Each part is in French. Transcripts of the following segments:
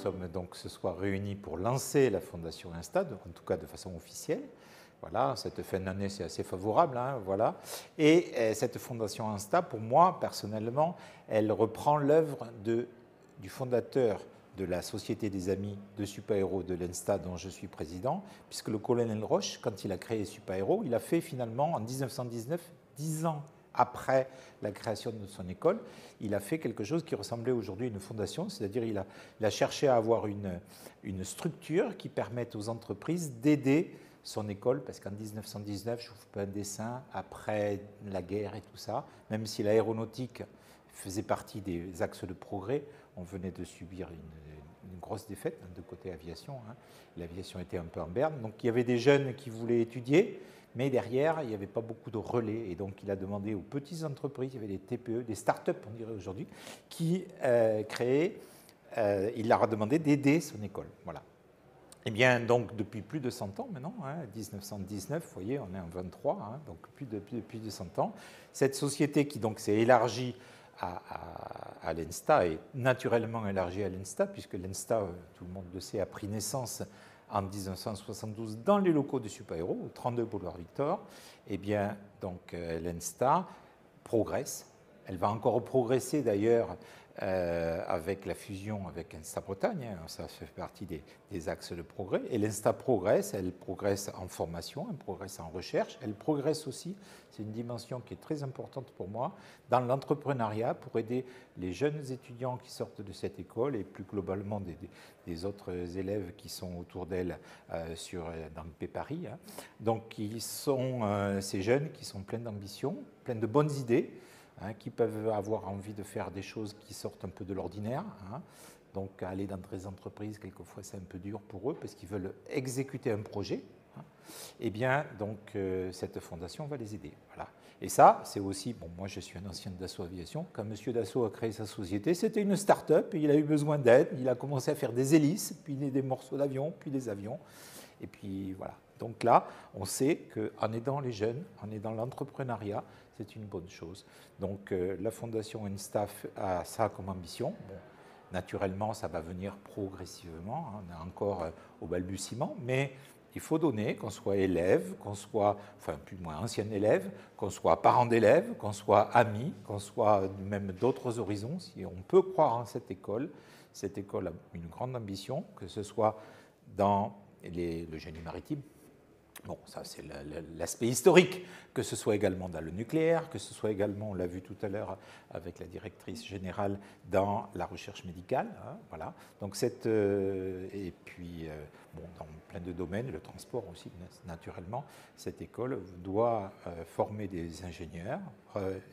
sommes donc ce soir réunis pour lancer la Fondation Insta, en tout cas de façon officielle. Voilà, cette fin d'année, c'est assez favorable. Hein, voilà. Et cette Fondation Insta, pour moi, personnellement, elle reprend l'œuvre du fondateur de la Société des Amis de Super-Héros de l'Insta, dont je suis président, puisque le colonel Roche, quand il a créé Super-Héros, il a fait finalement en 1919, 10 ans après la création de son école, il a fait quelque chose qui ressemblait aujourd'hui à une fondation, c'est-à-dire il a cherché à avoir une structure qui permette aux entreprises d'aider son école, parce qu'en 1919, je ne vous fais pas un dessin, après la guerre et tout ça, même si l'aéronautique faisait partie des axes de progrès, on venait de subir une grosse défaite de côté aviation. Hein. L'aviation était un peu en berne, donc il y avait des jeunes qui voulaient étudier, mais derrière, il n'y avait pas beaucoup de relais. Et donc, il a demandé aux petites entreprises, il y avait des TPE, des start-up, on dirait aujourd'hui, qui créaient, il leur a demandé d'aider son école. Voilà. Eh bien, donc, depuis plus de 100 ans maintenant, hein, 1919, vous voyez, on est en 23, hein, donc depuis de 100 ans, cette société qui donc s'est élargie à l'Insta et naturellement élargie à l'Insta, puisque l'Insta, tout le monde le sait, a pris naissance en 1972 dans les locaux de Super-Héros, au 32 boulevard Victor. Eh bien, donc, l'Insta progresse. Elle va encore progresser d'ailleurs avec la fusion avec Insta Bretagne, hein, ça fait partie des axes de progrès. Et l'Insta progresse, elle progresse en formation, elle progresse en recherche, elle progresse aussi, c'est une dimension qui est très importante pour moi, dans l'entrepreneuriat pour aider les jeunes étudiants qui sortent de cette école et plus globalement des autres élèves qui sont autour d'elle dans le P Paris. Hein. Donc, ils sont ces jeunes qui sont pleins d'ambition, pleins de bonnes idées, hein, qui peuvent avoir envie de faire des choses qui sortent un peu de l'ordinaire. Hein. Donc, aller dans des entreprises, quelquefois, c'est un peu dur pour eux parce qu'ils veulent exécuter un projet. Hein. Eh bien, donc, cette fondation va les aider. Voilà. Et ça, c'est aussi, bon, moi je suis un ancien Dassault Aviation, quand M. Dassault a créé sa société, c'était une start-up, il a eu besoin d'aide, il a commencé à faire des hélices, puis des morceaux d'avion, puis des avions, et puis voilà. Donc là, on sait qu'en aidant les jeunes, en aidant l'entrepreneuriat, c'est une bonne chose. Donc la Fondation Insta a ça comme ambition. Bon, naturellement, ça va venir progressivement, hein, on est encore au balbutiement, mais il faut donner, qu'on soit élève, qu'on soit, enfin plus ou moins ancien élève, qu'on soit parent d'élève, qu'on soit ami, qu'on soit même d'autres horizons. Si on peut croire en cette école a une grande ambition, que ce soit dans le génie maritime. Bon, ça c'est l'aspect historique, que ce soit également dans le nucléaire, que ce soit également, on l'a vu tout à l'heure avec la directrice générale, dans la recherche médicale. Hein, voilà. Donc et puis, bon, dans plein de domaines, le transport aussi, naturellement, cette école doit former des ingénieurs,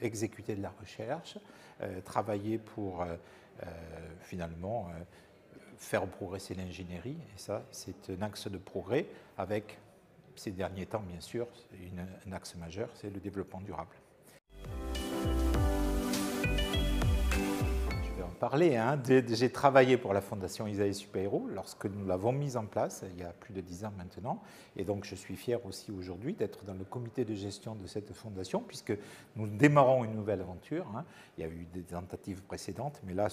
exécuter de la recherche, travailler pour finalement faire progresser l'ingénierie. Et ça, c'est un axe de progrès avec ces derniers temps, bien sûr, un axe majeur, c'est le développement durable. Je vais en parler. Hein. J'ai travaillé pour la Fondation Isaïe Super-Héros lorsque nous l'avons mise en place, il y a plus de 10 ans maintenant. Et donc, je suis fier aussi aujourd'hui d'être dans le comité de gestion de cette fondation, puisque nous démarrons une nouvelle aventure. Hein. Il y a eu des tentatives précédentes, mais là,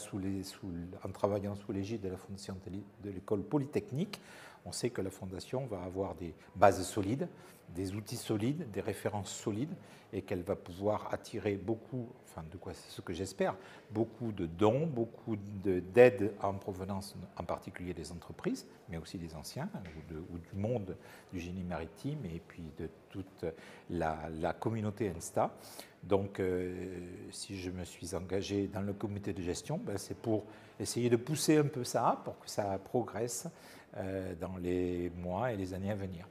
en travaillant sous l'égide de la Fondation de l'École Polytechnique, on sait que la Fondation va avoir des bases solides, des outils solides, des références solides, et qu'elle va pouvoir attirer beaucoup, enfin de quoi c'est ce que j'espère, beaucoup de dons, beaucoup d'aides en provenance en particulier des entreprises, mais aussi des anciens, ou du monde du génie maritime, et puis de toute la communauté Insta. Donc, si je me suis engagé dans le comité de gestion, ben, c'est pour essayer de pousser un peu ça, pour que ça progresse dans les mois et les années à venir.